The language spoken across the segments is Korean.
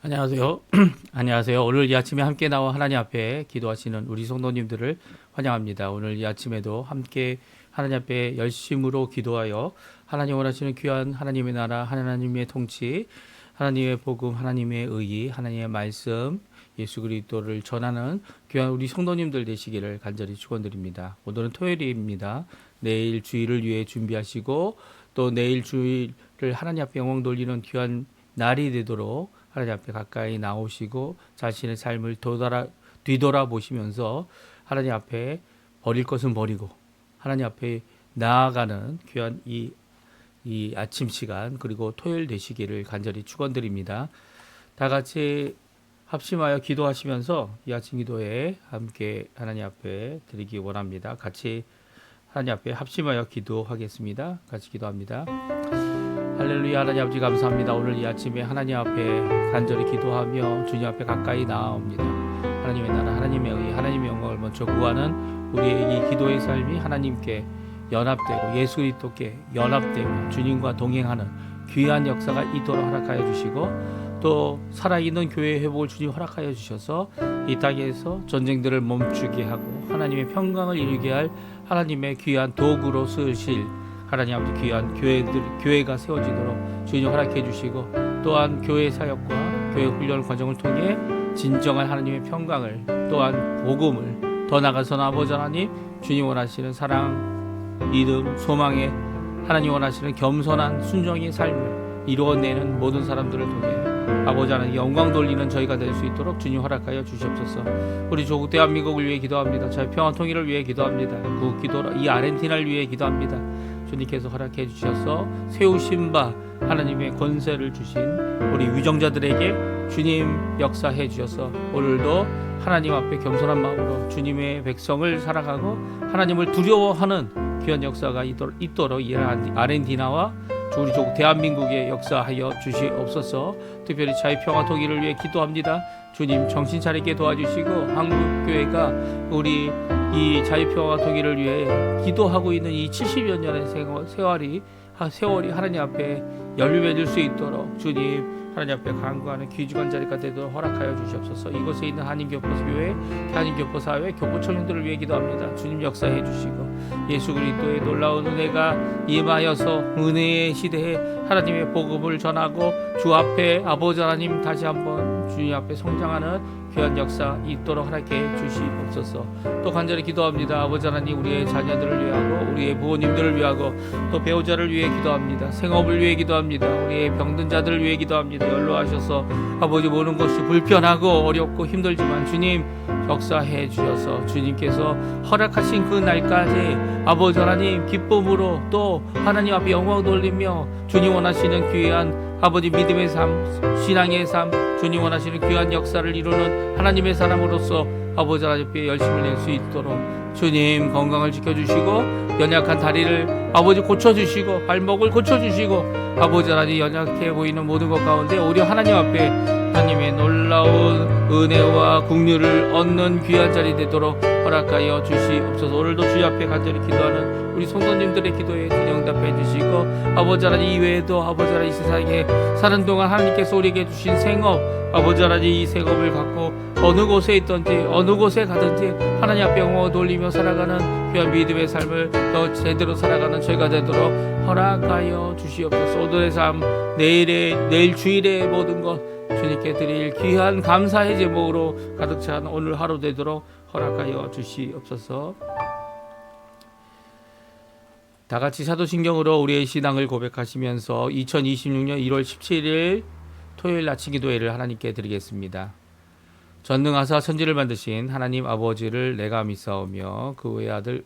안녕하세요. 안녕하세요. 오늘 이 아침에 함께 나와 하나님 앞에 기도하시는 우리 성도님들을 환영합니다. 오늘 이 아침에도 함께 하나님 앞에 열심으로 기도하여 하나님 원하시는 귀한 하나님의 나라, 하나님의 통치, 하나님의 복음, 하나님의 의의, 하나님의 말씀, 예수 그리스도를 전하는 귀한 우리 성도님들 되시기를 간절히 축원드립니다. 오늘은 토요일입니다. 내일 주일을 위해 준비하시고 또 내일 주일을 하나님 앞에 영광 돌리는 귀한 날이 되도록 하나님 앞에 가까이 나오시고 자신의 삶을 뒤돌아보시면서 하나님 앞에 버릴 것은 버리고 하나님 앞에 나아가는 귀한 이 아침 시간 그리고 토요일 되시기를 간절히 축원드립니다. 다 같이 합심하여 기도하시면서 이 아침 기도에 함께 하나님 앞에 드리기 원합니다. 같이 하나님 앞에 합심하여 기도하겠습니다. 같이 기도합니다. 할렐루야. 하나님 아버지 감사합니다. 오늘 이 아침에 하나님 앞에 간절히 기도하며 주님 앞에 가까이 나아옵니다. 하나님의 나라, 하나님의 의, 하나님의 영광을 먼저 구하는 우리의 이 기도의 삶이 하나님께 연합되고 예수 그리스도께 연합되며 주님과 동행하는 귀한 역사가 있도록 허락하여 주시고 또 살아있는 교회의 회복을 주님 허락하여 주셔서 이 땅에서 전쟁들을 멈추게 하고 하나님의 평강을 이루게 할 하나님의 귀한 도구로 쓰실 하나님 아버지 귀한 교회가 세워지도록 주님 허락해 주시고 또한 교회 사역과 교회 훈련 과정을 통해 진정한 하나님의 평강을 또한 복음을 더 나아가서는 아버지 하나님 주님 원하시는 사랑, 믿음, 소망의 하나님 원하시는 겸손한 순종의 삶을 이루어내는 모든 사람들을 통해 아버지 하나님 영광 돌리는 저희가 될 수 있도록 주님 허락하여 주시옵소서. 우리 조국 대한민국을 위해 기도합니다. 저희 평화 통일을 위해 기도합니다. 이 아르헨티나를 위해 기도합니다. 주님께서 허락해 주셔서 세우신 바 하나님의 권세를 주신 우리 위정자들에게 주님 역사해 주셔서 오늘도 하나님 앞에 겸손한 마음으로 주님의 백성을 살아가고 하나님을 두려워하는 귀한 역사가 있도록 이 아르헨티나와 우리 조국 대한민국에 역사하여 주시옵소서. 특별히 자유평화 통일을 위해 기도합니다. 주님 정신 차리게 도와주시고 한국교회가 우리 이 자유평화 통일을 위해 기도하고 있는 이 70여 년의 세월이 하나님 앞에 열매맺을 수 있도록 주님 하나님 앞에 간구하는 귀중한 자리가 되도록 허락하여 주시옵소서. 이곳에 있는 한인교포교회, 한인교포사회, 교포청년들을 위해 기도합니다. 주님 역사해 주시고 예수 그리스도의 놀라운 은혜가 임하여서 은혜의 시대에 하나님의 복음을 전하고 주 앞에 아버지 하나님 다시 한번 주님 앞에 성장하는 귀한 역사 있도록 허락해 주시옵소서. 또 간절히 기도합니다. 아버지 하나님 우리의 자녀들을 위하고 우리의 부모님들을 위하고 또 배우자를 위해 기도합니다. 생업을 위해 기도합니다. 우리의 병든 자들을 위해 기도합니다. 연로하셔서 아버지 모든 것이 불편하고 어렵고 힘들지만 주님 역사해 주셔서 주님께서 허락하신 그 날까지 아버지 하나님 기쁨으로 또 하나님 앞에 영광 돌리며 주님 원하시는 귀한 아버지 믿음의 삶, 신앙의 삶, 주님 원하시는 귀한 역사를 이루는 하나님의 사람으로서 아버지 하나님께 열심을 낼 수 있도록 주님 건강을 지켜주시고 연약한 다리를 아버지 고쳐주시고 발목을 고쳐주시고 아버지 하나님 연약해 보이는 모든 것 가운데 오히려 하나님 앞에 하나님의 놀라운 은혜와 긍휼을 얻는 귀한 자리 되도록 허락하여 주시옵소서. 오늘도 주님 앞에 간절히 기도하는 우리 성도님들의 기도에 응답해 주시고 아버지 하나님 이외에도 아버지 하나님 이 세상에 사는 동안 하나님께서 우리에게 주신 생업 아버지 하나님 이 생업을 갖고 어느 곳에 있든지 어느 곳에 가든지 하나님 앞에 영광을 돌리며 살아가는 귀한 믿음의 삶을 더 제대로 살아가는 저희가 되도록 허락하여 주시옵소서. 오늘의 삶 내일 주일의 모든 것 주님께 드릴 귀한 감사의 제목으로 가득 찬 오늘 하루 되도록 허락하여 주시옵소서. 다 같이 사도신경으로 우리의 신앙을 고백하시면서 2026년 1월 17일 토요일 아침 기도회를 하나님께 드리겠습니다. 전능하사 천지를 만드신 하나님 아버지를 내가 믿사오며 그 외의 아들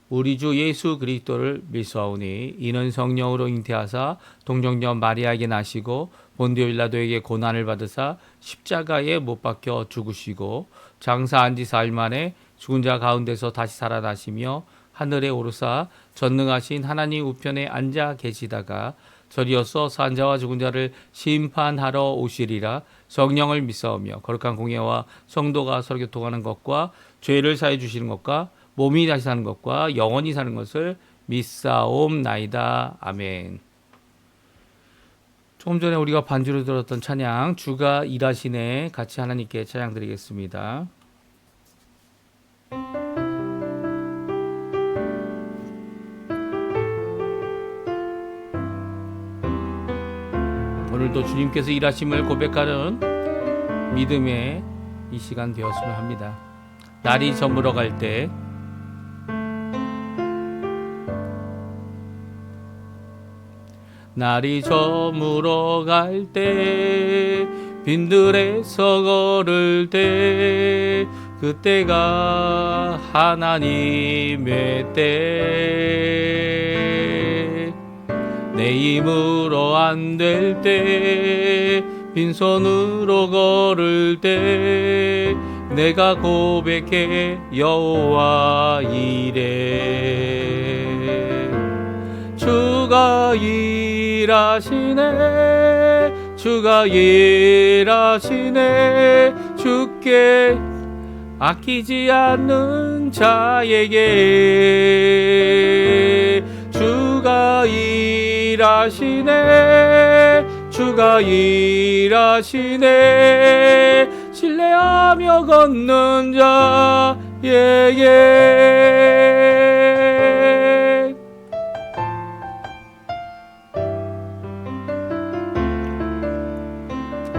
우리 주 예수 그리스도를 믿사오니 이는 성령으로 잉태하사 동정녀 마리아에게 나시고 본디오 빌라도에게 고난을 받으사 십자가에 못 박혀 죽으시고 장사 안지 사흘 만에 죽은 자 가운데서 다시 살아나시며 하늘에 오르사 전능하신 하나님 우편에 앉아 계시다가 저리어서 산자와 죽은 자를 심판하러 오시리라. 성령을 믿사오며 거룩한 공예와 성도가 서로 교통하는 것과 죄를 사해 주시는 것과 몸이 다시 사는 것과 영원히 사는 것을 믿사옵나이다. 아멘. 조금 전에 우리가 반주로 들었던 찬양 주가 일하시네 같이 하나님께 찬양 드리겠습니다. 오늘도 주님께서 일하심을 고백하는 믿음의 이 시간 되었으면 합니다. 날이 저물어 갈 때 날이 저물어 갈 때 빈들에서 걸을 때 그때가 하나님의 때 내 힘으로 안 될 때 빈손으로 걸을 때 내가 고백해 여호와 이래 주가 일하시네 주가 일하시네 주께 아끼지 않는 자에게 주가 일하시네 주가 일하시네 신뢰하며 걷는 자에게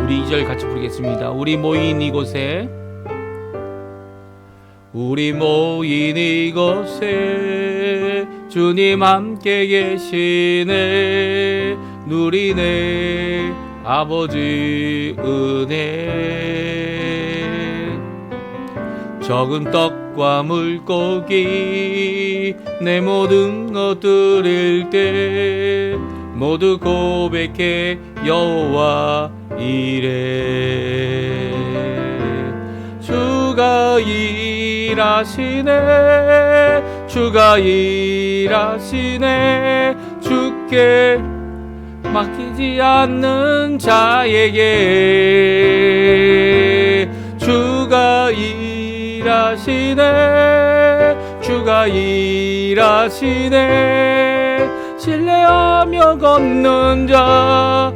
우리 2절 같이 부르겠습니다. 우리 모인 이곳에 주님 함께 계시네 누리네 아버지 은혜 적은 떡과 물고기 내 모든 것 드릴 때 모두 고백해 여호와 이래 주가 일하시네 주가 일하시네 주께 맡기지 않는 자에게 주가 일하시네 주가 일하시네 신뢰하며 걷는 자에게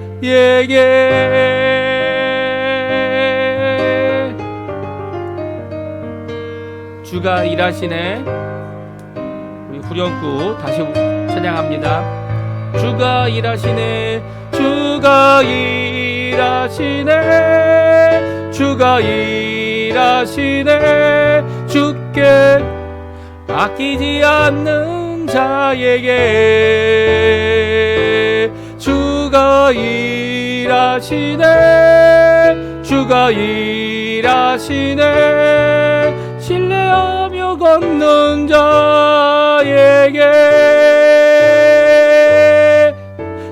주가 일하시네 우리 후렴구 다시 찬양합니다. 주가 일하시네 주가 일하시네 주가 일하시네 주께 아끼지 않는 자에게 주가 일하시네 주가 일하시네 신뢰하며 걷는 자에게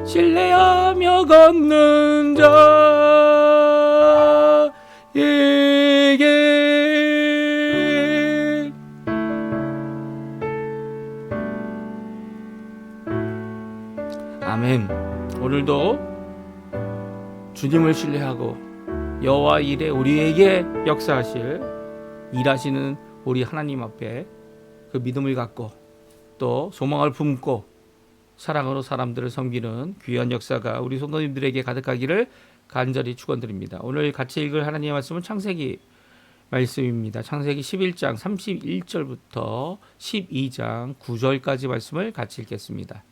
신뢰하며 걷는 자에게 아멘. 오늘도 주님을 신뢰하고 여호와 일에 우리에게 역사하실 일하시는 우리 하나님 앞에 그 믿음을 갖고 또 소망을 품고 사랑으로 사람들을 섬기는 귀한 역사가 우리 성도님들에게 가득하기를 간절히 축원드립니다. 오늘 같이 읽을 하나님의 말씀은 창세기 말씀입니다. 창세기 11장 31절부터 12장 9절까지 말씀을 같이 읽겠습니다.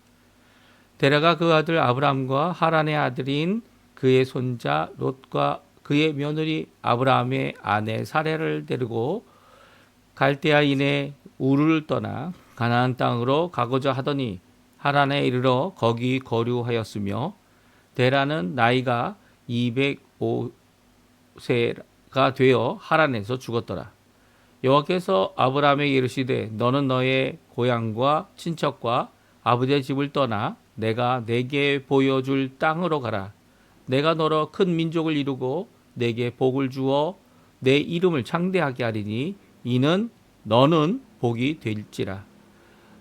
데라가 그 아들 아브람과 하란의 아들인 그의 손자 롯과 그의 며느리 아브라함의 아내 사레를 데리고 갈대아인의 우르를 떠나 가나안 땅으로 가고자 하더니 하란에 이르러 거기 거류하였으며 데라는 나이가 205세가 되어 하란에서 죽었더라. 여호와께서 아브라함에게 이르시되 너는 너의 고향과 친척과 아버지의 집을 떠나 내가 내게 보여줄 땅으로 가라. 내가 너로 큰 민족을 이루고 내게 복을 주어 내 이름을 창대하게 하리니 이는 너는 복이 될지라.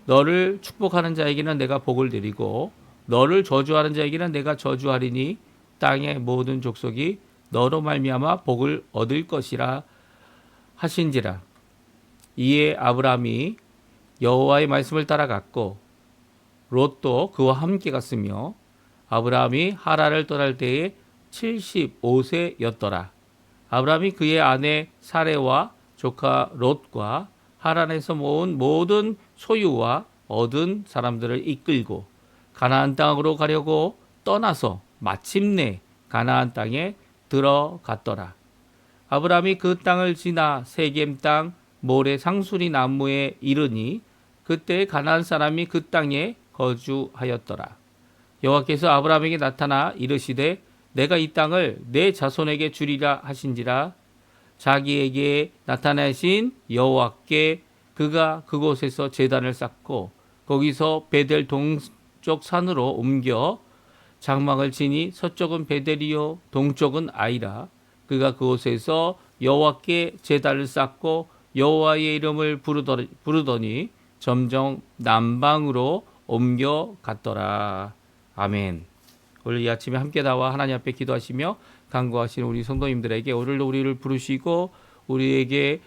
너를 축복하는 자에게는 내가 복을 드리고 너를 저주하는 자에게는 내가 저주하리니 땅의 모든 족속이 너로 말미암아 복을 얻을 것이라 하신지라. 이에 아브라함이 여호와의 말씀을 따라갔고 롯도 그와 함께 갔으며 아브라함이 하란을 떠날 때에 75세였더라. 아브라함이 그의 아내 사레와 조카 롯과 하란에서 모은 모든 소유와 얻은 사람들을 이끌고 가나안 땅으로 가려고 떠나서 마침내 가나안 땅에 들어갔더라. 아브라함이 그 땅을 지나 세겜 땅 모래 상수리 나무에 이르니 그때 가나안 사람이 그 땅에 거주하였더라. 여호와께서 아브라함에게 나타나 이르시되 내가 이 땅을 내 자손에게 주리라 하신지라. 자기에게 나타나신 여호와께 그가 그곳에서 제단을 쌓고 거기서 베델 동쪽 산으로 옮겨 장막을 지니 서쪽은 베델이요 동쪽은 아이라. 그가 그곳에서 여호와께 제단을 쌓고 여호와의 이름을 부르더니 점점 남방으로 옮겨갔더라. 아멘. 오늘 이 아침에 함께 나와 하나님 앞에 기도하시며 간구하시는 우리 성도님들에게 오늘도 우리를 부르시고 우리에게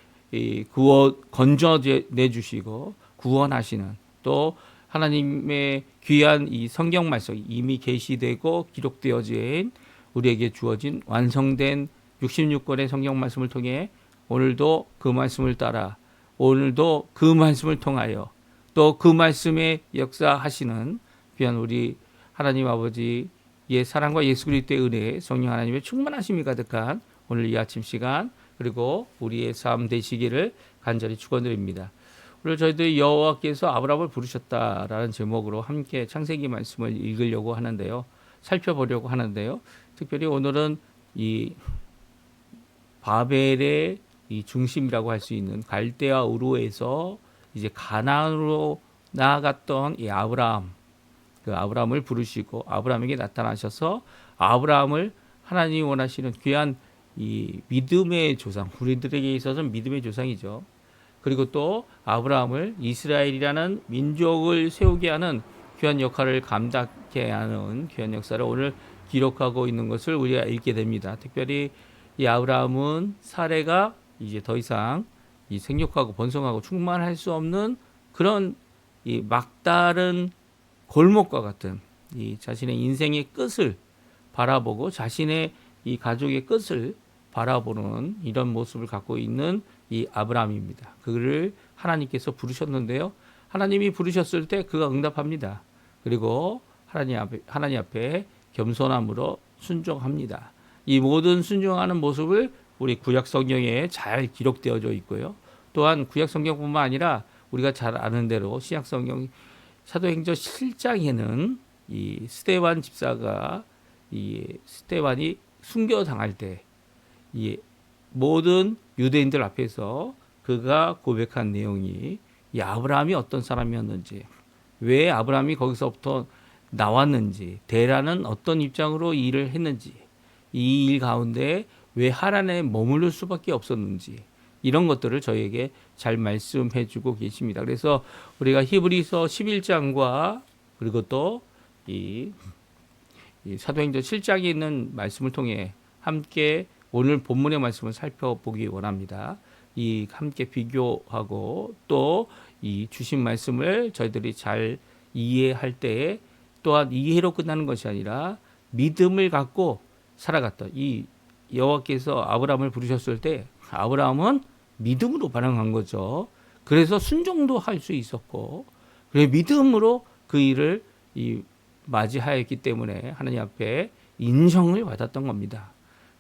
건져내 주시고 구원하시는 또 하나님의 귀한 이 성경 말씀 이미 계시되고 기록되어진 우리에게 주어진 완성된 66권의 성경 말씀을 통해 오늘도 그 말씀을 따라 오늘도 그 말씀을 통하여 또 그 말씀에 역사하시는 귀한 우리 하나님 아버지의 사랑과 예수 그리스도의 은혜, 성령 하나님의 충만하심이 가득한 오늘 이 아침 시간 그리고 우리의 삶 되시기를 간절히 축원드립니다. 오늘 저희들이 여호와께서 아브라함을 부르셨다라는 제목으로 함께 창세기 말씀을 읽으려고 하는데요. 살펴보려고 하는데요. 특별히 오늘은 이 바벨의 이 중심이라고 할 수 있는 갈대아 우르에서 이제 가나안으로 나아갔던 이 아브라함, 그 아브라함을 부르시고 아브라함에게 나타나셔서 아브라함을 하나님이 원하시는 귀한 이 믿음의 조상, 우리들에게 있어서는 믿음의 조상이죠. 그리고 또 아브라함을 이스라엘이라는 민족을 세우게 하는 귀한 역할을 감당케 하는 귀한 역사를 오늘 기록하고 있는 것을 우리가 읽게 됩니다. 특별히 이 아브라함은 사레가 이제 더 이상 이 생육하고 번성하고 충만할 수 없는 그런 이 막다른 골목과 같은 이 자신의 인생의 끝을 바라보고 자신의 이 가족의 끝을 바라보는 이런 모습을 갖고 있는 이 아브라함입니다. 그를 하나님께서 부르셨는데요. 하나님이 부르셨을 때 그가 응답합니다. 그리고 하나님 앞에 겸손함으로 순종합니다. 이 모든 순종하는 모습을 우리 구약 성경에 잘 기록되어져 있고요. 또한 구약 성경뿐만 아니라 우리가 잘 아는 대로 신약 성경 사도행전 7장에는 이 스데반 집사가 이 스데반이 순교당할 때 이 모든 유대인들 앞에서 그가 고백한 내용이 이 아브라함이 어떤 사람이었는지, 왜 아브라함이 거기서부터 나왔는지, 데라는 어떤 입장으로 일을 했는지, 이 일 가운데 왜 하란에 머무를 수밖에 없었는지 이런 것들을 저희에게 잘 말씀해 주고 계십니다. 그래서 우리가 히브리서 11장과 그리고 또 이 사도행전 7장에 있는 말씀을 통해 함께 오늘 본문의 말씀을 살펴보기 원합니다. 이 함께 비교하고 또 이 주신 말씀을 저희들이 잘 이해할 때 또한 이해로 끝나는 것이 아니라 믿음을 갖고 살아갔던 이 여호와께서 아브라함을 부르셨을 때 아브라함은 믿음으로 반응한 거죠. 그래서 순종도 할 수 있었고 그래 믿음으로 그 일을 맞이하였기 때문에 하나님 앞에 인정을 받았던 겁니다.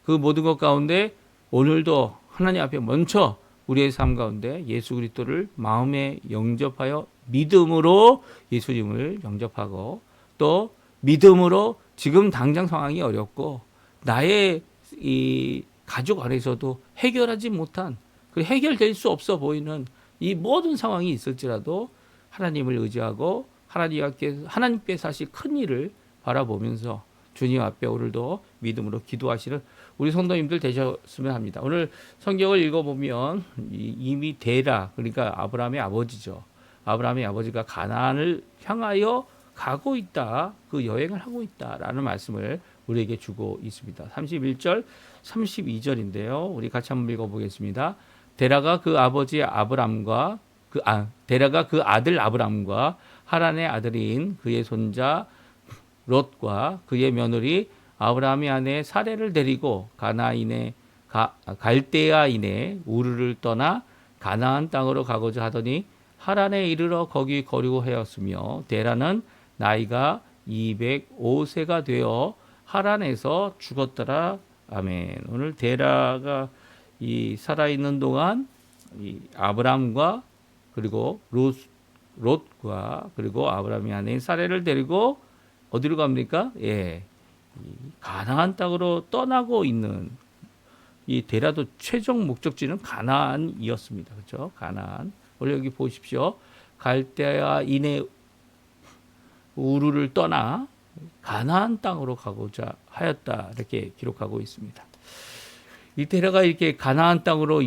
그 모든 것 가운데 오늘도 하나님 앞에 먼저 우리의 삶 가운데 예수 그리스도를 마음에 영접하여 믿음으로 예수님을 영접하고 또 믿음으로 지금 당장 상황이 어렵고 나의 이 가족 안에서도 해결하지 못한 그 해결될 수 없어 보이는 이 모든 상황이 있을지라도 하나님을 의지하고 하나님께서 하실 큰 일을 바라보면서 주님 앞에 오늘도 믿음으로 기도하시는 우리 성도님들 되셨으면 합니다. 오늘 성경을 읽어보면 이미 데라 그러니까 아브라함의 아버지죠. 아브라함의 아버지가 가나안을 향하여 가고 있다. 그 여행을 하고 있다라는 말씀을 우리에게 주고 있습니다. 31절, 32절인데요. 우리 같이 한번 읽어보겠습니다. 데라가 그 아버지 아브람과 데라가 그 아들 아브람과 하란의 아들인 그의 손자 롯과 그의 며느리 아브라함의 아내 사레를 데리고 갈대아인의 우르를 떠나 가나안 땅으로 가고자 하더니 하란에 이르러 거기 거류하였으며 데라는 나이가 205세가 되어 하란에서 죽었더라. 아멘. 오늘 데라가 이 살아있는 동안 이 아브람과 그리고 롯과 그리고 아브라함의 아내인 사레를 데리고 어디로 갑니까? 예, 가나안 땅으로 떠나고 있는 이 데라도 최종 목적지는 가나안이었습니다. 그렇죠? 가나안. 오늘 여기 보십시오. 갈대아인의 우르를 떠나 가나안 땅으로 가고자 하였다. 이렇게 기록하고 있습니다. 이 데라가 이렇게 가나안 땅으로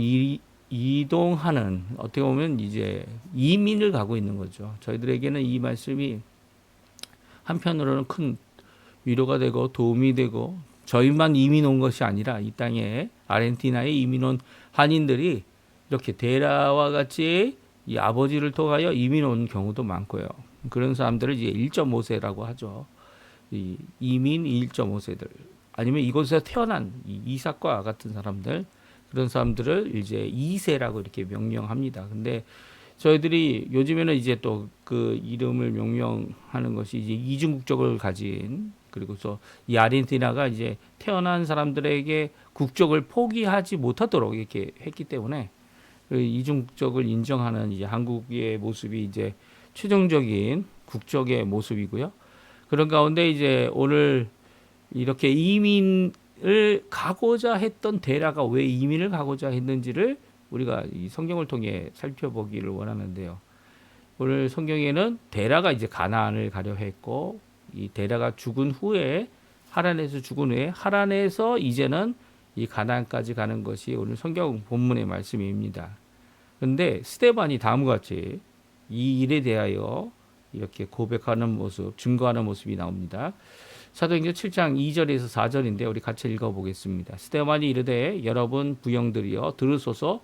이동하는 어떻게 보면 이제 이민을 가고 있는 거죠. 저희들에게는 이 말씀이 한편으로는 큰 위로가 되고 도움이 되고 저희만 이민 온 것이 아니라 이 땅에 아르헨티나에 이민 온 한인들이 이렇게 데라와 같이 이 아버지를 통하여 이민 온 경우도 많고요. 그런 사람들을 이제 1.5세라고 하죠. 이 이민 1.5세들 아니면 이곳에서 태어난 이삭과 같은 사람들 그런 사람들을 이제 2세라고 이렇게 명명합니다. 근데 저희들이 요즘에는 이제 또 그 이름을 명명하는 것이 이제 이중 국적을 가진 그리고서 이 아르헨티나가 이제 태어난 사람들에게 국적을 포기하지 못하도록 이렇게 했기 때문에 그 이중 국적을 인정하는 이제 한국의 모습이 이제 최종적인 국적의 모습이고요. 그런 가운데 이제 오늘 이렇게 이민을 가고자 했던 데라가 왜 이민을 가고자 했는지를 우리가 이 성경을 통해 살펴보기를 원하는데요. 오늘 성경에는 데라가 이제 가나안을 가려 했고 이 데라가 죽은 후에 하란에서 죽은 후에 하란에서 이제는 이 가나안까지 가는 것이 오늘 성경 본문의 말씀입니다. 그런데 스데반이 다음과 같이 이 일에 대하여 이렇게 고백하는 모습, 증거하는 모습이 나옵니다. 사도행전 7장 2절에서 4절인데 우리 같이 읽어보겠습니다. 스데반이 이르되 여러분 부형들이여 들으소서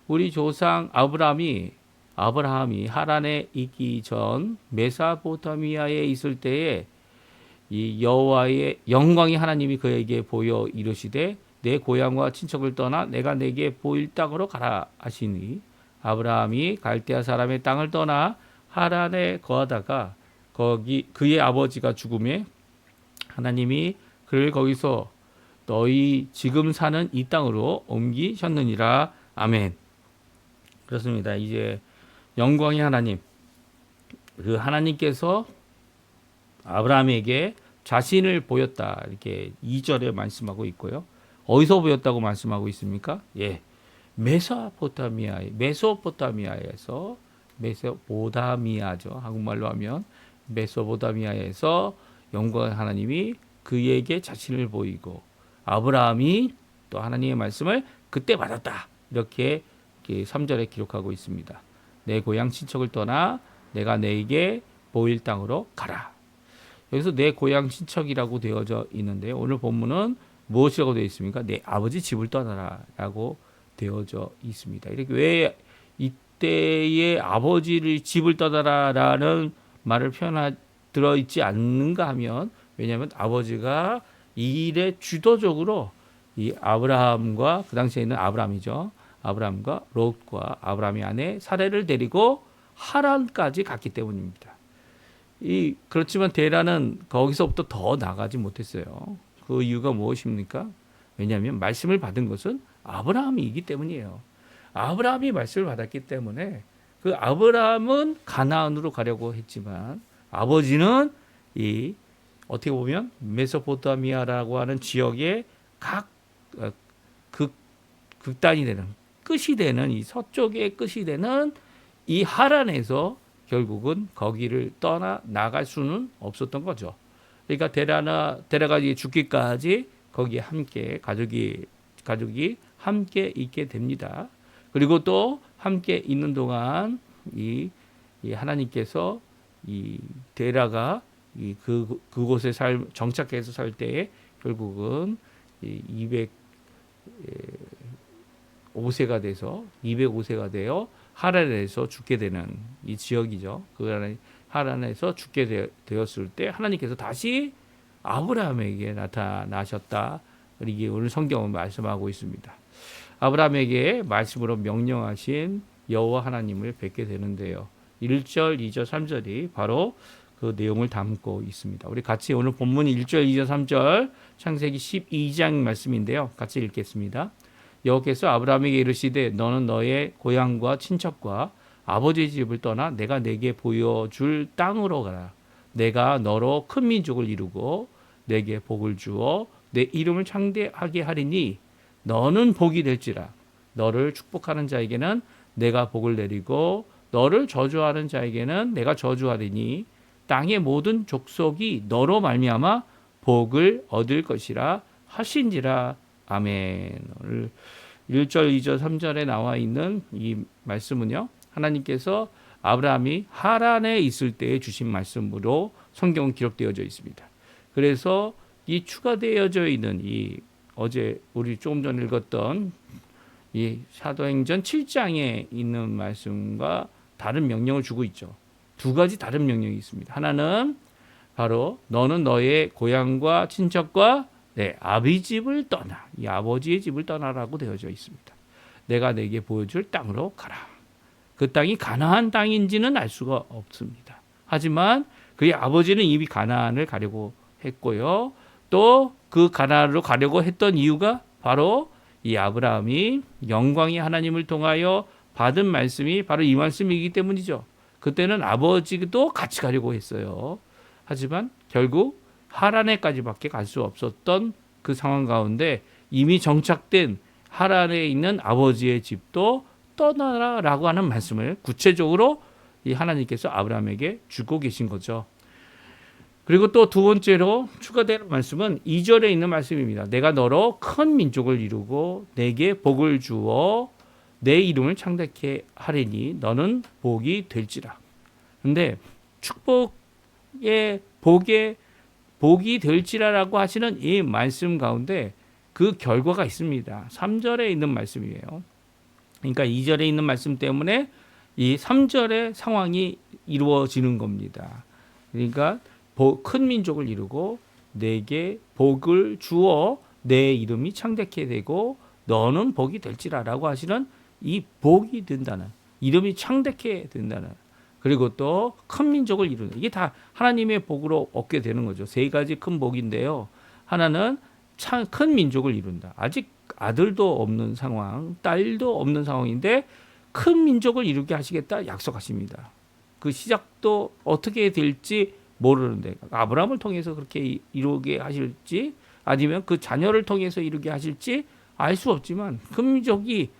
우리 조상 아브라함이 하란에 있기 전 메사포타미아에 있을 때에 이 여호와의 영광이 하나님이 그에게 보여 이르시되 내 고향과 친척을 떠나 내가 내게 보일 땅으로 가라 하시니 아브라함이 갈대아 사람의 땅을 떠나 하란에 거하다가 거기 그의 아버지가 죽음에 하나님이 그를 거기서 너희 지금 사는 이 땅으로 옮기셨느니라. 아멘. 그렇습니다. 이제 영광의 하나님, 그 하나님께서 아브라함에게 자신을 보였다. 이렇게 2절에 말씀하고 있고요. 어디서 보였다고 말씀하고 있습니까? 예. 메소포타미아에서 메소포타미아죠. 한국말로 하면 메소포타미아에서 영광의 하나님이 그에게 자신을 보이고 아브라함이 또 하나님의 말씀을 그때 받았다. 이렇게 3절에 기록하고 있습니다. 내 고향 친척을 떠나 내가 내게 보일 땅으로 가라. 여기서 내 고향 친척이라고 되어져 있는데 오늘 본문은 무엇이라고 되어 있습니까? 내 아버지 집을 떠나라라고 되어져 있습니다. 이렇게 왜 이때의 아버지를 집을 떠나라라는 말을 들어있지 않는가 하면 왜냐하면 아버지가 이 일에 주도적으로 이 아브라함과 그 당시에 있는 아브라함이죠. 아브라함과 롯과 아브라함의 아내 사레를 데리고 하란까지 갔기 때문입니다. 그렇지만 데라는 거기서부터 더 나가지 못했어요. 그 이유가 무엇입니까? 왜냐하면 말씀을 받은 것은 아브라함이기 때문이에요. 아브라함이 말씀을 받았기 때문에 그 아브라함은 가나안으로 가려고 했지만 아버지는 어떻게 보면 메소포타미아라고 하는 지역의 극단이 되는 끝이 되는 이 서쪽의 끝이 되는 이 하란에서 결국은 거기를 떠나 나갈 수는 없었던 거죠. 그러니까 데라가 죽기까지 거기에 함께 가족이 함께 있게 됩니다. 그리고 또 함께 있는 동안 이 하나님께서 이 데라가 그곳에 정착해서 살 때에 결국은 205세가 되어 하란에서 죽게 되는 이 지역이죠. 그 하란에서 죽게 되었을 때 하나님께서 다시 아브라함에게 나타나셨다. 이게 오늘 성경은 말씀하고 있습니다. 아브라함에게 말씀으로 명령하신 여호와 하나님을 뵙게 되는데요. 1절, 2절, 3절이 바로 그 내용을 담고 있습니다. 우리 같이 오늘 본문 1절, 2절, 3절 창세기 12장 말씀인데요. 같이 읽겠습니다. 여호와께서 아브라함에게 이르시되 너는 너의 고향과 친척과 아버지의 집을 떠나 내가 내게 보여줄 땅으로 가라. 내가 너로 큰 민족을 이루고 내게 복을 주어 내 이름을 창대하게 하리니 너는 복이 될지라. 너를 축복하는 자에게는 내가 복을 내리고 너를 저주하는 자에게는 내가 저주하리니 땅의 모든 족속이 너로 말미암아 복을 얻을 것이라 하신지라. 아멘. 오늘 1절, 2절, 3절에 나와 있는 이 말씀은요. 하나님께서 아브라함이 하란에 있을 때에 주신 말씀으로 성경은 기록되어져 있습니다. 그래서 이 추가되어져 있는 이 어제 우리 조금 전 읽었던 이 사도행전 7장에 있는 말씀과 다른 명령을 주고 있죠. 두 가지 다른 명령이 있습니다. 하나는 바로 너는 너의 고향과 친척과 내 아비 집을 떠나, 이 아버지의 집을 떠나라고 되어져 있습니다. 내가 내게 보여줄 땅으로 가라. 그 땅이 가나안 땅인지는 알 수가 없습니다. 하지만 그의 아버지는 이미 가나안을 가려고 했고요. 또 그 가나안으로 가려고 했던 이유가 바로 이 아브라함이 영광의 하나님을 통하여 받은 말씀이 바로 이 말씀이기 때문이죠. 그때는 아버지도 같이 가려고 했어요. 하지만 결국 하란에까지밖에 갈 수 없었던 그 상황 가운데 이미 정착된 하란에 있는 아버지의 집도 떠나라라고 하는 말씀을 구체적으로 이 하나님께서 아브라함에게 주고 계신 거죠. 그리고 또 두 번째로 추가되는 말씀은 2절에 있는 말씀입니다. 내가 너로 큰 민족을 이루고 내게 복을 주어 내 이름을 창대케 하리니 너는 복이 될지라. 근데 축복의 복이 될지라라고 하시는 이 말씀 가운데 그 결과가 있습니다. 3절에 있는 말씀이에요. 그러니까 2절에 있는 말씀 때문에 이 3절의 상황이 이루어지는 겁니다. 그러니까 큰 민족을 이루고 내게 복을 주어 내 이름이 창대케 되고 너는 복이 될지라라고 하시는 이 복이 된다는, 이름이 창대케 된다는, 그리고 또 큰 민족을 이루는, 이게 다 하나님의 복으로 얻게 되는 거죠. 세 가지 큰 복인데요. 하나는 큰 민족을 이룬다. 아직 아들도 없는 상황, 딸도 없는 상황인데 큰 민족을 이루게 하시겠다 약속하십니다. 그 시작도 어떻게 될지 모르는데 아브라함을 통해서 그렇게 이루게 하실지 아니면 그 자녀를 통해서 이루게 하실지 알 수 없지만 큰 민족이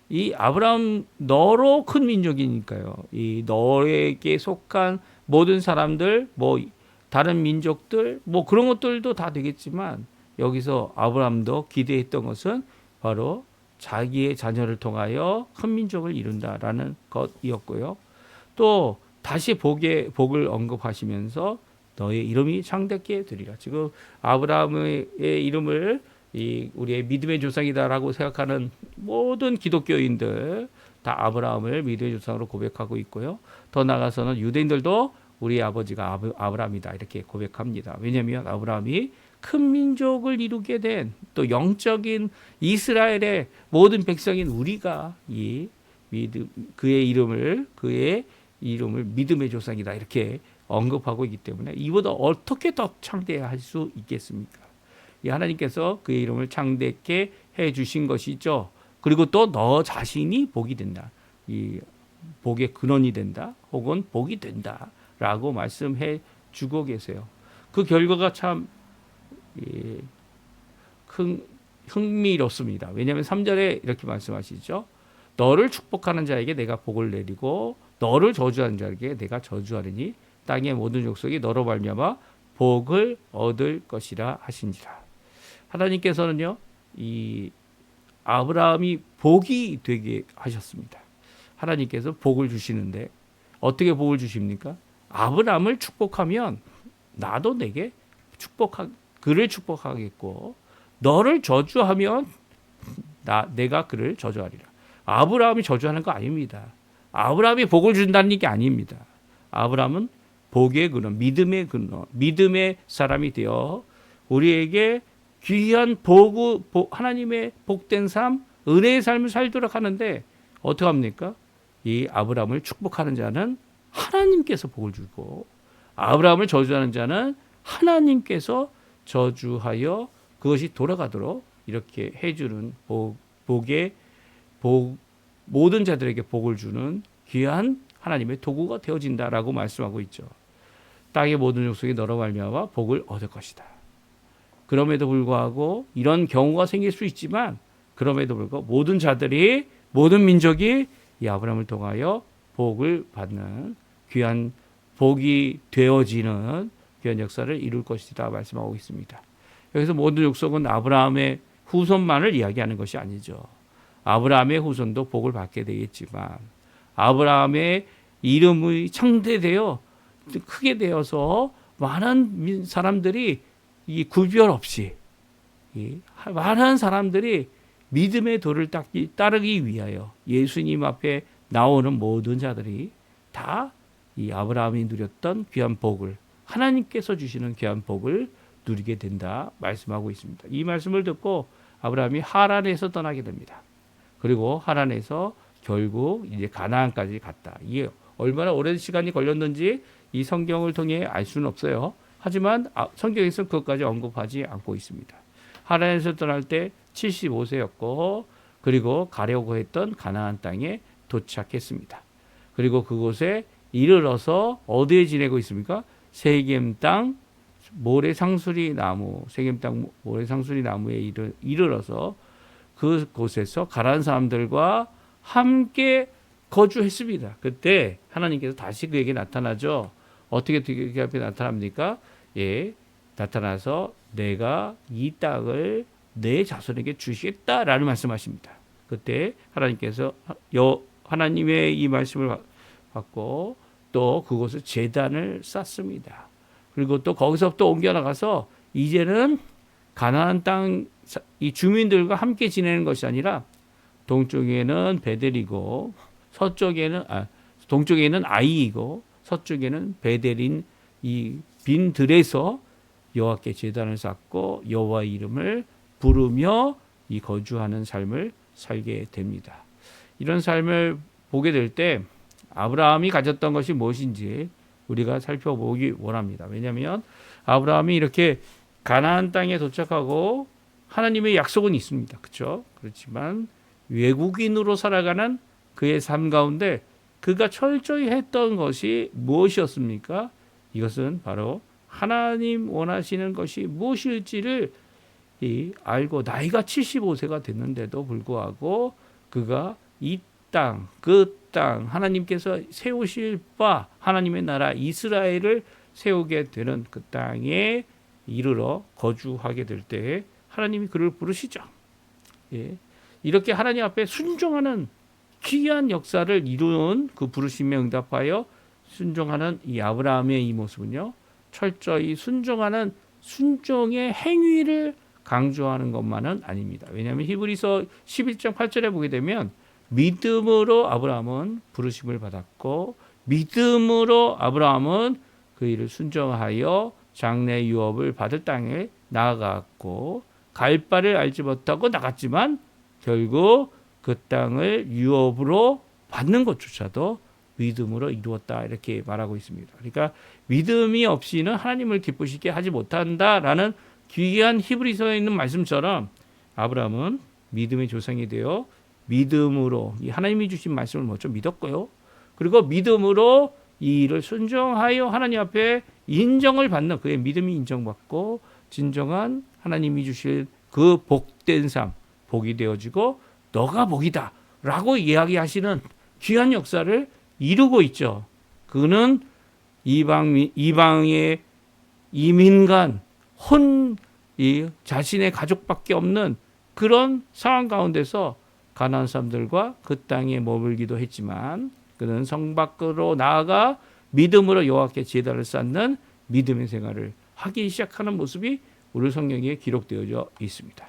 이 아브라함 너로 큰 민족이니까요. 이 너에게 속한 모든 사람들, 뭐 다른 민족들, 뭐 그런 것들도 다 되겠지만 여기서 아브라함도 기대했던 것은 바로 자기의 자녀를 통하여 큰 민족을 이룬다라는 것이었고요. 또 다시 복을 언급하시면서 너의 이름이 창대케 되리라. 지금 아브라함의 이름을 우리의 믿음의 조상이다라고 생각하는 모든 기독교인들 다 아브라함을 믿음의 조상으로 고백하고 있고요. 더 나아가서는 유대인들도 우리 아버지가 아브라함이다 이렇게 고백합니다. 왜냐하면 아브라함이 큰 민족을 이루게 된 또 영적인 이스라엘의 모든 백성인 우리가 그의 이름을 믿음의 조상이다 이렇게 언급하고 있기 때문에 이보다 어떻게 더 창대할 수 있겠습니까? 이 하나님께서 그의 이름을 창대케 해 주신 것이죠. 그리고 또 너 자신이 복이 된다. 이 복의 근원이 된다. 혹은 복이 된다라고 말씀해 주고 계세요. 그 결과가 참 흥미롭습니다. 왜냐하면 3절에 이렇게 말씀하시죠. 너를 축복하는 자에게 내가 복을 내리고 너를 저주하는 자에게 내가 저주하리니 땅의 모든 족속이 너로 말미암아 복을 얻을 것이라 하신지라. 하나님께서는요, 이 아브라함이 복이 되게 하셨습니다. 하나님께서 복을 주시는데 어떻게 복을 주십니까? 아브라함을 축복하면 나도 내게 그를 축복하겠고 너를 저주하면 내가 그를 저주하리라. 아브라함이 저주하는 거 아닙니다. 아브라함이 복을 준다는 게 아닙니다. 아브라함은 복의 근원, 믿음의 근원, 믿음의 사람이 되어 우리에게 귀한 하나님의 복된 삶, 은혜의 삶을 살도록 하는데 어떻게 합니까? 이 아브라함을 축복하는 자는 하나님께서 복을 주고 아브라함을 저주하는 자는 하나님께서 저주하여 그것이 돌아가도록 이렇게 해주는 모든 자들에게 복을 주는 귀한 하나님의 도구가 되어진다라고 말씀하고 있죠. 땅의 모든 족속이 너로 말미암아 복을 얻을 것이다. 그럼에도 불구하고 이런 경우가 생길 수 있지만 그럼에도 불구하고 모든 자들이 모든 민족이 이 아브라함을 통하여 복을 받는 귀한 복이 되어지는 귀한 역사를 이룰 것이다 말씀하고 있습니다. 여기서 모든 족속은 아브라함의 후손만을 이야기하는 것이 아니죠. 아브라함의 후손도 복을 받게 되겠지만 아브라함의 이름이 창대되어 크게 되어서 많은 사람들이 이 구별 없이 많은 사람들이 믿음의 도를 따르기 위하여 예수님 앞에 나오는 모든 자들이 다 이 아브라함이 누렸던 귀한 복을 하나님께서 주시는 귀한 복을 누리게 된다 말씀하고 있습니다. 이 말씀을 듣고 아브라함이 하란에서 떠나게 됩니다. 그리고 하란에서 결국 이제 가나안까지 갔다. 이게 얼마나 오랜 시간이 걸렸는지 이 성경을 통해 알 수는 없어요. 하지만 성경에서 그것까지 언급하지 않고 있습니다. 하란에서 떠날 때 75세였고 그리고 가려고 했던 가나안 땅에 도착했습니다. 그리고 그곳에 이르러서 어디에 지내고 있습니까? 세겜 땅 모래상수리 나무에 이르러서 그곳에서 가나안 사람들과 함께 거주했습니다. 그때 하나님께서 다시 그에게 나타나죠. 어떻게 그에게 앞에 나타납니까? 나타나서 내가 이 땅을 내 자손에게 주시겠다라는 말씀하십니다. 그때 하나님께서 하나님의 이 말씀을 받고 또 그곳에 제단을 쌓습니다. 그리고 또 거기서 또 옮겨 나가서 이제는 가나안 땅 이 주민들과 함께 지내는 것이 아니라 동쪽에는 베델이고 동쪽에는 아이이고 서쪽에는 베델인 이 빈 들에서 여호와께 제단을 쌓고 여호와의 이름을 부르며 이 거주하는 삶을 살게 됩니다. 이런 삶을 보게 될 때 아브라함이 가졌던 것이 무엇인지 우리가 살펴보기 원합니다. 왜냐하면 아브라함이 이렇게 가나안 땅에 도착하고 하나님의 약속은 있습니다. 그렇죠? 그렇지만 외국인으로 살아가는 그의 삶 가운데 그가 철저히 했던 것이 무엇이었습니까? 이것은 바로 하나님 원하시는 것이 무엇일지를 알고 나이가 75세가 됐는데도 불구하고 그가 이 땅, 그 땅, 하나님께서 세우실 바 하나님의 나라 이스라엘을 세우게 되는 그 땅에 이르러 거주하게 될 때에 하나님이 그를 부르시죠. 이렇게 하나님 앞에 순종하는 귀한 역사를 이루는 그 부르심에 응답하여 순종하는 이 아브라함의 이 모습은요, 철저히 순종하는 순종의 행위를 강조하는 것만은 아닙니다. 왜냐하면 히브리서 11장 8절에 보게 되면 믿음으로 아브라함은 부르심을 받았고 믿음으로 아브라함은 그 일을 순종하여 장래 유업을 받을 땅에 나아갔고 갈 바를 알지 못하고 나갔지만 결국 그 땅을 유업으로 받는 것조차도 믿음으로 이루었다 이렇게 말하고 있습니다. 그러니까 믿음이 없이는 하나님을 기쁘시게 하지 못한다라는 귀한 히브리서에 있는 말씀처럼 아브라함은 믿음의 조상이 되어 믿음으로 이 하나님이 주신 말씀을 먼저 믿었고요. 그리고 믿음으로 이 일을 순종하여 하나님 앞에 인정을 받는 그의 믿음이 인정받고 진정한 하나님이 주실 그 복된 삶, 복이 되어지고 너가 복이다 라고 이야기하시는 귀한 역사를 이루고 있죠. 그는 이방의 이민간 자신의 가족밖에 없는 그런 상황 가운데서 가나안 사람들과 그 땅에 머물기도 했지만 그는 성 밖으로 나아가 믿음으로 여호와께 제단을 쌓는 믿음의 생활을 하기 시작하는 모습이 우리 성경에 기록되어져 있습니다.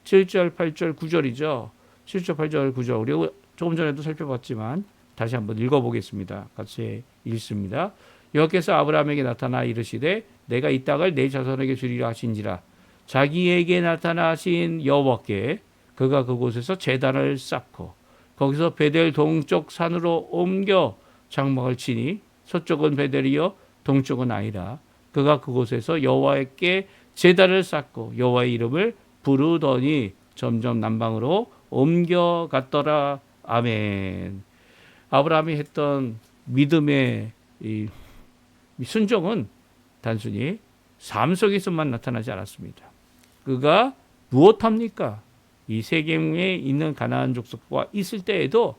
7절, 8절, 9절이죠. 7절, 8절, 9절 우리 조금 전에도 살펴봤지만 다시 한번 읽어보겠습니다. 같이 읽습니다. 여호와께서 아브라함에게 나타나 이르시되 내가 이 땅을 내 자손에게 주리라 하신지라 자기에게 나타나신 여호와께 그가 그곳에서 제단을 쌓고 거기서 베델 동쪽 산으로 옮겨 장막을 치니 서쪽은 베델이요 동쪽은 아이라. 그가 그곳에서 여호와께 제단을 쌓고 여호와의 이름을 부르더니 점점 남방으로 옮겨갔더라. 아멘. 아브라함이 했던 믿음의 이 순종은 단순히 삶 속에서만 나타나지 않았습니다. 그가 무엇합니까? 이 세겜에 있는 가나안 족속과 있을 때에도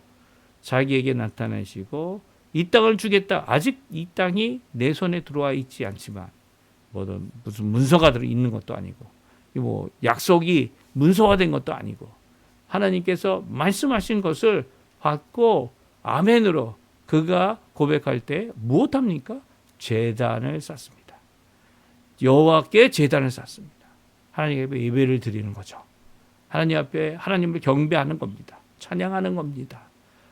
자기에게 나타나시고 이 땅을 주겠다. 아직 이 땅이 내 손에 들어와 있지 않지만 무슨 문서가 들어 있는 것도 아니고 뭐 약속이 문서화된 것도 아니고 하나님께서 말씀하신 것을 받고 아멘으로 그가 고백할 때 무엇합니까? 제단을 쌓습니다. 여호와께 제단을 쌓습니다. 하나님 앞에 예배를 드리는 거죠. 하나님 앞에 하나님을 경배하는 겁니다. 찬양하는 겁니다.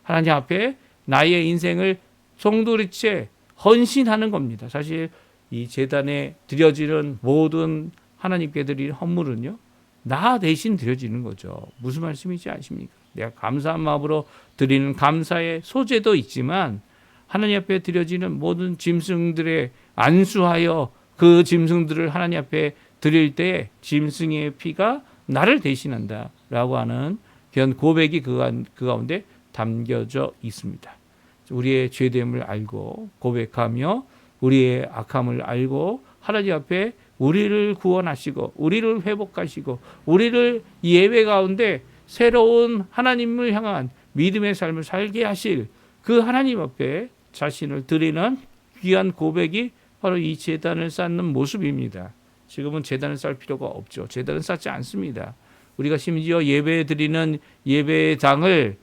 하나님 앞에 나의 인생을 송두리째 헌신하는 겁니다. 사실 이 제단에 드려지는 모든 하나님께 드릴 헌물은요, 나 대신 드려지는 거죠. 무슨 말씀이지 아십니까? 내가 감사한 마음으로 드리는 감사의 소재도 있지만 하나님 앞에 드려지는 모든 짐승들의 안수하여 그 짐승들을 하나님 앞에 드릴 때 짐승의 피가 나를 대신한다라고 하는 그런 고백이 그 가운데 담겨져 있습니다. 우리의 죄됨을 알고 고백하며 우리의 악함을 알고 하나님 앞에 우리를 구원하시고 우리를 회복하시고 우리를 예배 가운데 새로운 하나님을 향한 믿음의 삶을 살게 하실 그 하나님 앞에 자신을 드리는 귀한 고백이 바로 이 제단을 쌓는 모습입니다. 지금은 제단을 쌓을 필요가 없죠. 제단을 쌓지 않습니다. 우리가 심지어 예배 드리는 예배당을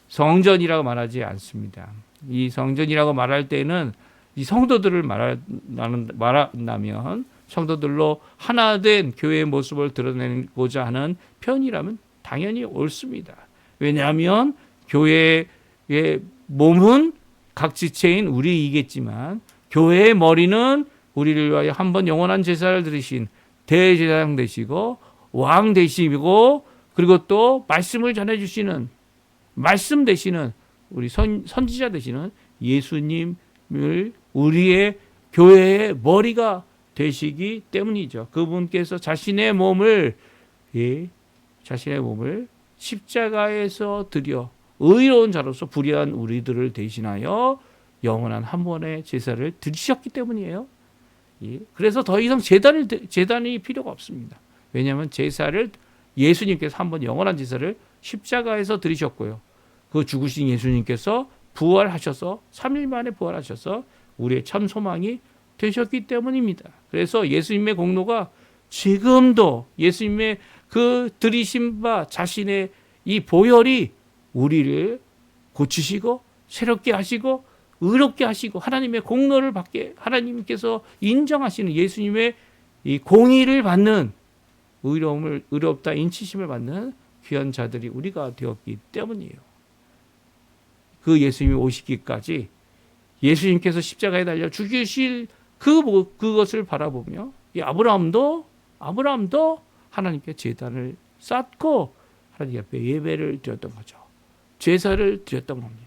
성전이라고 말하지 않습니다. 이 성전이라고 말할 때는 이 성도들을 말한다면 성도들로 하나된 교회의 모습을 드러내고자 하는 표현이라면 당연히 옳습니다. 왜냐하면 교회의 몸은 각 지체인 우리이겠지만 교회의 머리는 우리를 위하여 한 번 영원한 제사를 드리신 대제사장 되시고 왕 되시고 그리고 또 말씀을 전해주시는 말씀 되시는 우리 선지자 되시는 예수님을 우리의 교회의 머리가 되시기 때문이죠. 그분께서 자신의 몸을 십자가에서 드려 의로운 자로서 불의한 우리들을 대신하여 영원한 한 번의 제사를 드리셨기 때문이에요. 그래서 더 이상 제단이 필요가 없습니다. 왜냐하면 제사를 예수님께서 한 번 영원한 제사를 십자가에서 드리셨고요. 그 죽으신 예수님께서 부활하셔서 3일 만에 부활하셔서 우리의 참 소망이 되셨기 때문입니다. 그래서 예수님의 공로가 지금도 예수님의 그 드리신 바 자신의 이 보혈이 우리를 고치시고 새롭게 하시고 의롭게 하시고 하나님의 공로를 받게 하나님께서 인정하시는 예수님의 이 공의를 받는 의롭다 인치심을 받는 귀한 자들이 우리가 되었기 때문이에요. 그 예수님이 오시기까지 예수님께서 십자가에 달려 죽이실 그것을 바라보며 이 아브라함도 하나님께 제단을 쌓고 하나님 앞에 예배를 드렸던 거죠. 제사를 드렸던 겁니다.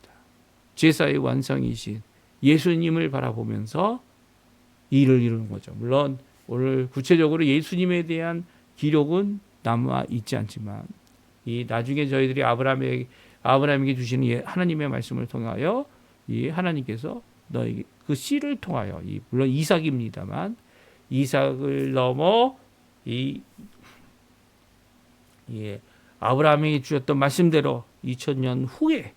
제사의 완성이신 예수님을 바라보면서 일을 이루는 거죠. 물론 오늘 구체적으로 예수님에 대한 기록은 남아 있지 않지만 이 나중에 저희들이 아브라함에게 주시는 하나님의 말씀을 통하여 이 하나님께서 너에게 그 씨를 통하여 물론 이삭입니다만 이삭을 넘어 아브라함에게 주셨던 말씀대로 2000년 후에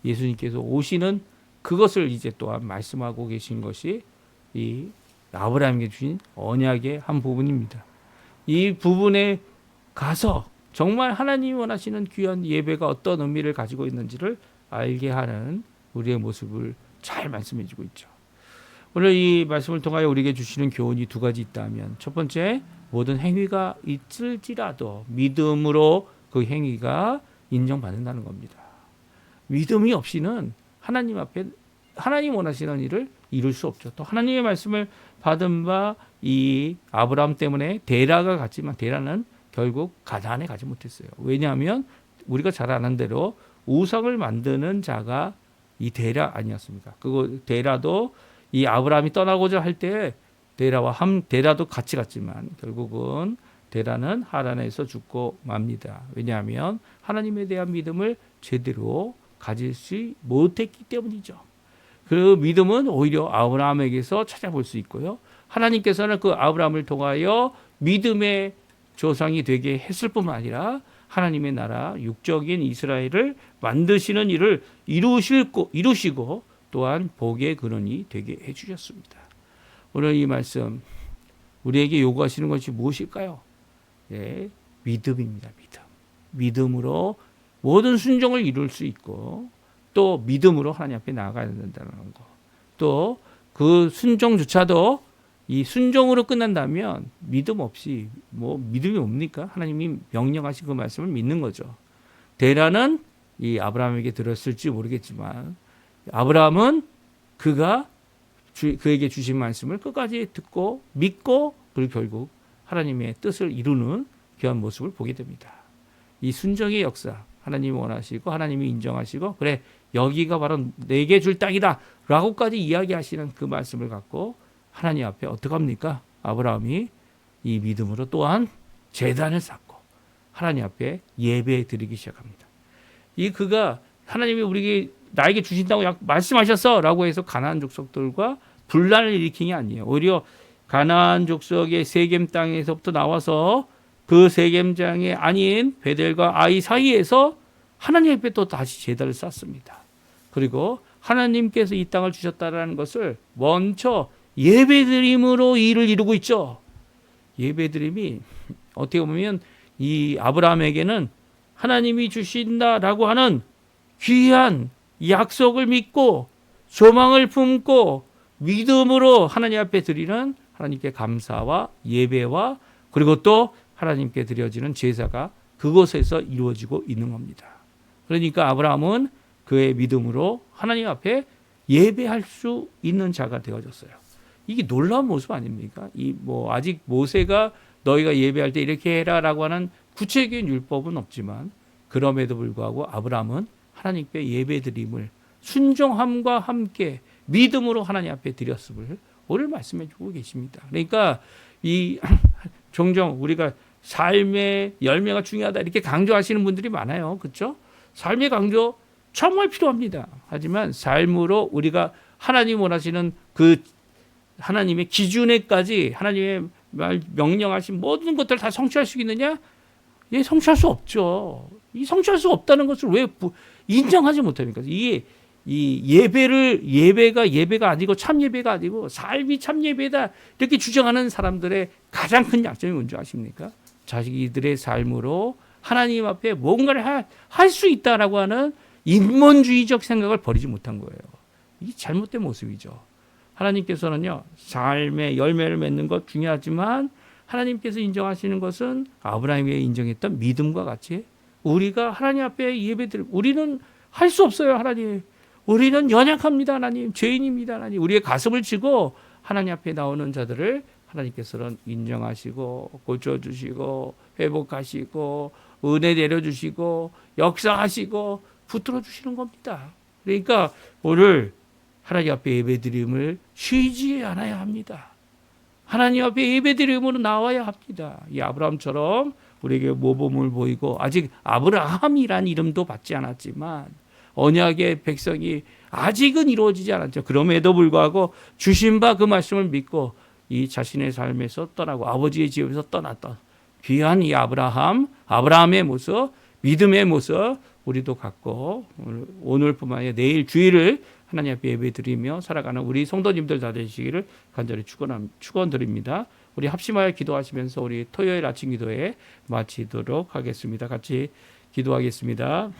예수님께서 오시는 그것을 이제 또한 말씀하고 계신 것이 이 아브라함에게 주신 언약의 한 부분입니다. 이 부분에 가서 정말 하나님이 원하시는 귀한 예배가 어떤 의미를 가지고 있는지를 알게 하는 우리의 모습을 잘 말씀해 주고 있죠. 오늘 이 말씀을 통하여 우리에게 주시는 교훈이 두 가지 있다면 첫 번째, 모든 행위가 있을지라도 믿음으로 그 행위가 인정받는다는 겁니다. 믿음이 없이는 하나님 앞에 하나님 원하시는 일을 이룰 수 없죠. 또 하나님의 말씀을 받은 바 이 아브라함 때문에 데라가 갔지만 데라는 결국 가나안에 가지 못했어요. 왜냐하면 우리가 잘 아는 대로 우상을 만드는 자가 이 데라 아니었습니까? 그거 데라도 이 아브라함이 떠나고자 할 때 데라도 같이 갔지만 결국은 데라는 하란에서 죽고 맙니다. 왜냐하면 하나님에 대한 믿음을 제대로 가질 수 못했기 때문이죠. 그 믿음은 오히려 아브라함에게서 찾아볼 수 있고요. 하나님께서는 그 아브라함을 통하여 믿음의 조상이 되게 했을 뿐만 아니라 하나님의 나라 육적인 이스라엘을 만드시는 일을 이루시고 또한 복의 근원이 되게 해주셨습니다. 오늘 이 말씀 우리에게 요구하시는 것이 무엇일까요? 네, 믿음입니다. 믿음으로 모든 순종을 이룰 수 있고 또 믿음으로 하나님 앞에 나아가야 된다는 거. 또 그 순종조차도 이 순종으로 끝난다면 믿음 없이 믿음이 뭡니까? 하나님이 명령하신 그 말씀을 믿는 거죠. 데라는 이 아브라함에게 들었을지 모르겠지만 아브라함은 그에게 주신 말씀을 끝까지 듣고 믿고 그리고 결국 하나님의 뜻을 이루는 귀한 모습을 보게 됩니다. 이 순종의 역사 하나님이 원하시고 하나님이 인정하시고 그래 여기가 바로 내게 줄 땅이다 라고까지 이야기하시는 그 말씀을 갖고 하나님 앞에 어떻게 합니까? 아브라함이 이 믿음으로 또한 제단을 쌓고 하나님 앞에 예배 드리기 시작합니다. 그가 하나님이 나에게 주신다고 말씀하셨어 라고 해서 가나안 족속들과 분란을 일으킨 게 아니에요. 오히려 가나안 족속의 세겜 땅에서부터 나와서 그 세겜장이 아닌 베델과 아이 사이에서 하나님 앞에 또 다시 제단을 쌓습니다. 그리고 하나님께서 이 땅을 주셨다는 것을 먼저 예배드림으로 일을 이루고 있죠. 예배드림이 어떻게 보면 이 아브라함에게는 하나님이 주신다라고 하는 귀한 약속을 믿고 소망을 품고 믿음으로 하나님 앞에 드리는 하나님께 감사와 예배와 그리고 또 하나님께 드려지는 제사가 그곳에서 이루어지고 있는 겁니다. 그러니까 아브라함은 그의 믿음으로 하나님 앞에 예배할 수 있는 자가 되어졌어요. 이게 놀라운 모습 아닙니까? 아직 모세가 너희가 예배할 때 이렇게 해라라고 하는 구체적인 율법은 없지만 그럼에도 불구하고 아브라함은 하나님께 예배드림을 순종함과 함께 믿음으로 하나님 앞에 드렸음을 오늘 말씀해 주고 계십니다. 그러니까 종종 우리가 삶의 열매가 중요하다 이렇게 강조하시는 분들이 많아요. 그렇죠? 삶의 강조 정말 필요합니다. 하지만 삶으로 우리가 하나님 원하시는 그 하나님의 기준에까지 하나님의 명령하신 모든 것들을 다 성취할 수 있느냐? 예, 성취할 수 없죠. 성취할 수 없다는 것을 왜 인정하지 못합니까? 이 예배가 아니고 참 예배가 아니고 삶이 참 예배다 이렇게 주장하는 사람들의 가장 큰 약점이 뭔지 아십니까? 자기들의 삶으로 하나님 앞에 뭔가를 할 수 있다라고 하는 인본주의적 생각을 버리지 못한 거예요. 이게 잘못된 모습이죠. 하나님께서는요, 삶의 열매를 맺는 것 중요하지만 하나님께서 인정하시는 것은 아브라함이 인정했던 믿음과 같이 우리가 하나님 앞에 예배드리고 우리는 할 수 없어요. 하나님. 우리는 연약합니다. 하나님. 죄인입니다. 하나님. 우리의 가슴을 치고 하나님 앞에 나오는 자들을 하나님께서는 인정하시고 고쳐주시고 회복하시고 은혜 내려주시고 역사하시고 붙들어 주시는 겁니다. 그러니까 오늘 하나님 앞에 예배드림을 쉬지 않아야 합니다. 하나님 앞에 예배드림으로 나와야 합니다. 이 아브라함처럼 우리에게 모범을 보이고 아직 아브라함이란 이름도 받지 않았지만 언약의 백성이 아직은 이루어지지 않았죠. 그럼에도 불구하고 주신 바 그 말씀을 믿고 이 자신의 삶에서 떠나고 아버지의 집에서 떠났던 귀한 이 아브라함의 모습, 믿음의 모습 우리도 갖고 오늘뿐만 아니라 내일 주일을 하나님 앞에 예배드리며 살아가는 우리 성도님들 다 되시기를 간절히 축원드립니다. 우리 합심하여 기도하시면서 우리 토요일 아침 기도에 마치도록 하겠습니다. 같이 기도하겠습니다.